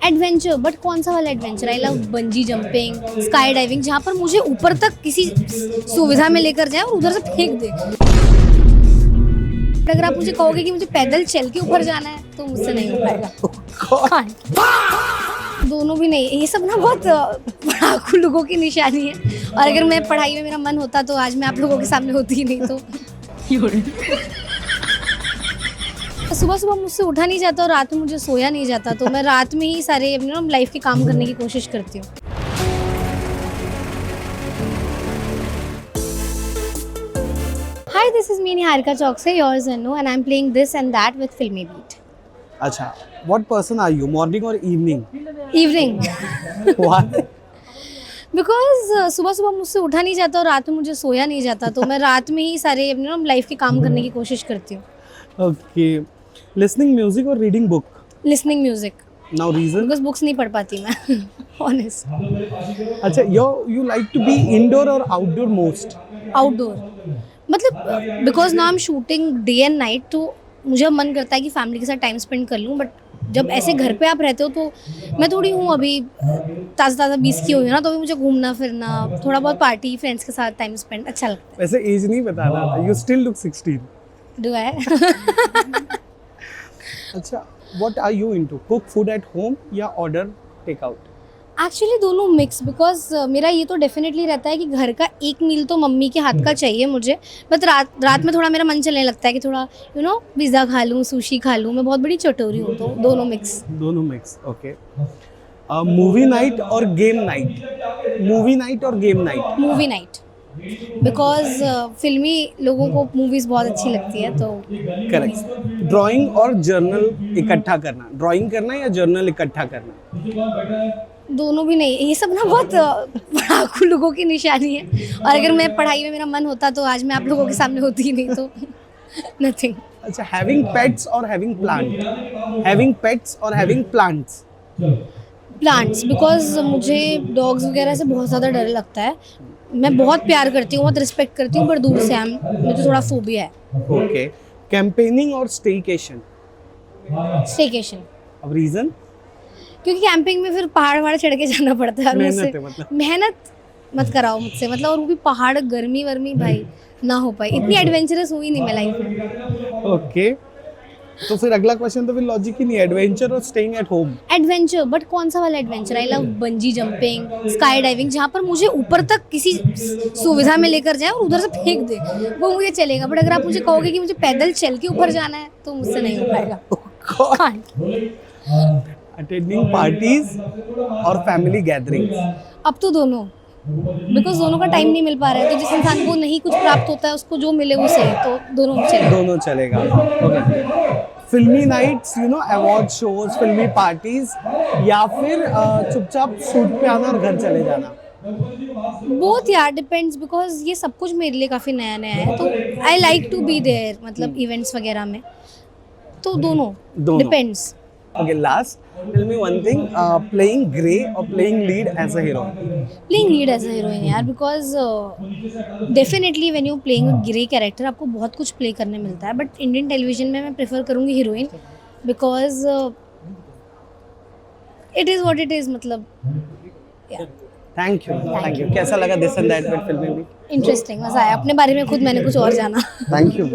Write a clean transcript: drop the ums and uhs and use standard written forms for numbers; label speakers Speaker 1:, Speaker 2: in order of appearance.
Speaker 1: Adventure, but कौन सा वाला adventure? I love bungee jumping, sky diving, जहाँ पर मुझे ऊपर तक किसी सुविधा में लेकर जाए और उधर से फेंक दे। अगर आप मुझे कहोगे कि मुझे पैदल चल के ऊपर जाना है तो मुझसे नहीं हो पाएगा। दोनों भी नहीं, ये सब ना बहुत पढ़ाकू लोगों की निशानी है। और अगर मैं पढ़ाई में मेरा मन होता तो आज मैं आप लोगों के सामने होती ही नहीं। तो सुबह सुबह मुझसे उठा नहीं जाता और रात में मुझे सोया नहीं जाता, तो मैं रात में ही सारे अपने लाइफ के काम करने की कोशिश करती हूँ। Hi, this is me Niharika Chokse, yours and no, and I'm playing this and that with Filmy Beat.
Speaker 2: अच्छा, what person are you? Morning or evening?
Speaker 1: Evening.
Speaker 2: Why?
Speaker 1: Because सुबह सुबह मुझसे उठा नहीं जाता और रात में मुझे सोया नहीं जाता, तो मैं रात में ही सारे अपने लाइफ के काम करने की कोशिश करती हूँ।
Speaker 2: Okay. Listening music or reading book?
Speaker 1: Listening music.
Speaker 2: Now reason?
Speaker 1: Because books नहीं पढ़ पाती मैं, honest.
Speaker 2: अच्छा, you like to be indoor or outdoor most?
Speaker 1: Outdoor. मतलब बिकॉज ना I'm shooting day and night, तो मुझे मन करता है कि फैमिली के साथ टाइम स्पेंड कर लूँ, बट जब ऐसे घर पे आप रहते हो तो मैं थोड़ी हूँ अभी ताज़ा 20 की हुई ना, तो अभी मुझे घूमना फिरना, थोड़ा बहुत पार्टी फ्रेंड्स के साथ टाइम स्पेंड अच्छा लगता है।
Speaker 2: वैसे एज नहीं बताना था, you still look 16.
Speaker 1: डू है।
Speaker 2: अच्छा, what are you into? Cook food at home या order take out?
Speaker 1: एक्चुअली दोनों मिक्स, बिकॉज मेरा ये तो डेफिनेटली रहता है कि घर का एक मील तो मम्मी के हाथ का चाहिए मुझे, बट रात में थोड़ा मेरा मन चलने लगता है कि थोड़ा पिज़्ज़ा खा लूँ, सुशी खा लूँ। मैं बहुत बड़ी चटोरी हूँ, तो दोनों मिक्स।
Speaker 2: दोनों मिक्स, ओके। मूवी नाइट और गेम नाइट? मूवी नाइट और game night?
Speaker 1: Movie night, because फिल्मी लोगों को मूवीज़ बहुत अच्छी लगती है, तो
Speaker 2: करेक्ट। ड्राइंग और जर्नल इकट्ठा करना? ड्राइंग करना या जर्नल इकट्ठा करना?
Speaker 1: दोनों भी नहीं, ये सब ना बहुत पढ़ाकू लोगों की निशानी है। और अगर मैं पढ़ाई में मेरा मन होता तो आज मैं आप लोगों के सामने होती ही नहीं। तो नथिंग।
Speaker 2: अच्छा, हैविंग पेट्स और हैविंग प्लांट? हैविंग पेट्स और हैविंग प्लांट्स?
Speaker 1: प्लांट्स, बिकॉज मुझे डॉग्स वगैरह से बहुत ज़्यादा डर लगता है। मैं बहुत प्यार करती हूँ, बहुत रिस्पेक्ट करती हूँ, पर दूर से मुझे थोड़ा फोबिया है।
Speaker 2: ओके। कैंपेनिंग और स्टेकेशन?
Speaker 1: स्टेकेशन।
Speaker 2: अब रीजन?
Speaker 1: क्योंकि कैंपिंग में फिर पहाड़ चढ़ के जाना पड़ता है और
Speaker 2: मेहनत है मतलब।
Speaker 1: मेहनत मत कराओ मुझसे, मतलब। और वो भी पहाड़, गर्मी वर्मी, भाई ना हो पाई। इतनी एडवेंचरस हुई नहीं मैं लाइफ में।
Speaker 2: ओके, तो फिर अगला क्वेश्चन तो फिर लॉजिक ही नहीं, एडवेंचर और staying at home?
Speaker 1: Adventure, but कौन सा वाला adventure? I love bungee jumping, sky diving, जहाँ पर मुझे ऊपर तक किसी सुविधा में लेकर जाए और उधर से फेंक दे, वो मुझे चलेगा। बट अगर आप मुझे कहोगे कि मुझे पैदल चल के ऊपर जाना है तो मुझसे नहीं हो पाएगा।
Speaker 2: अटेंडिंग पार्टीज और फैमिली गैदरिंग्स?
Speaker 1: अब तो दोनों, बिकॉज दोनों का टाइम नहीं मिल पा रहा है, तो जिस इंसान को नहीं कुछ प्राप्त होता है उसको जो मिले वो सही, तो दोनों चलेगा।
Speaker 2: ओके। फिल्मी नाइट्स, अवार्ड शोज, फिल्मी पार्टीज, या फिर चुपचाप शूट पे आना और घर चले जाना?
Speaker 1: बोथ यार, डिपेंड्स, बिकॉज ये सब कुछ मेरे लिए काफ़ी नया नया है, तो I like to be there, मतलब इवेंट्स वगैरह में। तो दोनों depends.
Speaker 2: Okay, last, tell me one thing, playing Grey or playing lead as a heroine?
Speaker 1: Playing lead as a heroine यार, because definitely when you playing a grey character आपको बहुत कुछ play करने मिलता है, बट इंडियन टेलीविजन में मैं prefer करूँगी heroine, because it is what it is, मतलब।
Speaker 2: Thank you. कैसा लगा दिस एंड दैट विद फिल्मी?
Speaker 1: इंटरेस्टिंग, मज़ा आया। अपने बारे में खुद मैंने कुछ और जाना।
Speaker 2: Thank you.